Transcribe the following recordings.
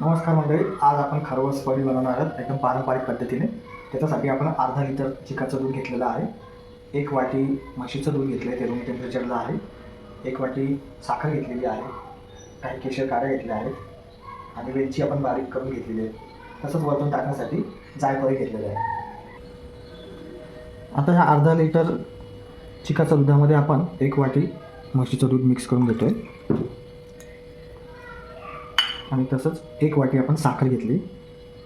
नमस्कार मंडळी, आज आपण खरवस वडी बनवणार आहोत एकदम पारंपरिक पद्धतीने. त्याच्यासाठी आपण अर्धा लिटर चिकाचं दूध घेतलेलं आहे, 1 वाटी म्हशीचं दूध घेतलं आहे, ते रूम टेम्परेचरला आहे, 1 वाटी साखर घेतलेली आहे, काही केशर काड्या घेतल्या आहेत आणि वेलची आपण बारीक करून घेतलेली आहे. तसंच वरतून टाकण्यासाठी जायफळ घेतलेलं आहे. आता ह्या अर्धा लिटर चिकाच्या दुधामध्ये आपण 1 वाटी म्हशीचं दूध मिक्स करून घेतो आहे आणि तसंच 1 वाटी आपण साखर घेतली,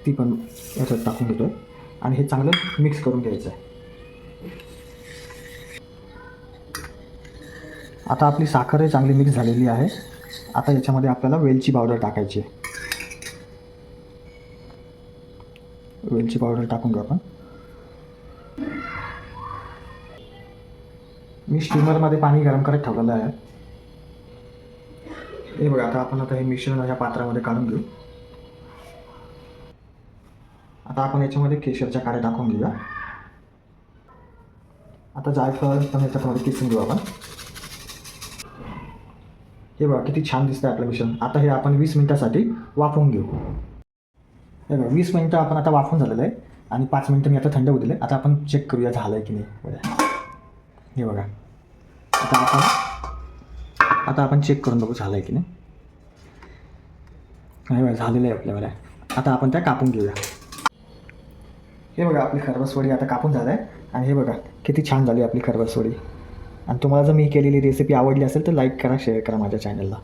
ती पण याच्यात टाकून घेतो आहे आणि हे चांगलं मिक्स करून घ्यायचं आहे. आता आपली साखर चांगली मिक्स झालेली आहे. आता याच्यामध्ये आपल्याला वेलची पावडर टाकायची आहे. वेलची पावडर टाकून घेऊ आपण. मी स्टीमरमध्ये पाणी गरम करत ठेवलेलं आहे. हे बघा, आता हे मिश्रण या पात्रामध्ये काढून घेऊ. आता आपण याच्यामध्ये केशरच्या काड्या टाकून घेऊया. आता जायफळ पण याच्यामध्ये किसून घेऊ आपण. हे बघा किती छान दिसतं आपलं मिश्रण. आता हे आपण 20 मिनिटासाठी वाफवून घेऊ. हे बघा 20 मिनिटं आपण आता वाफवून झालेलं आहे आणि 5 मिनिटं मी आता थंड होऊ दिले. आता आपण चेक करूया झालं आहे की नाही. बघा, हे बघा, आता आपण चेक करून बघू झालं आहे की नाही. हे बघा झालेलं आहे आपल्याला. आता आपण त्या कापून घेऊया. हे बघा आपली खरवसवडी आता कापून झालं आहे आणि हे बघा किती छान झाली आपली खरवसवडी. आणि तुम्हाला जर मी केलेली रेसिपी आवडली असेल तर लाईक करा, शेअर करा माझ्या चॅनलला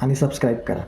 आणि सबस्क्राईब करा.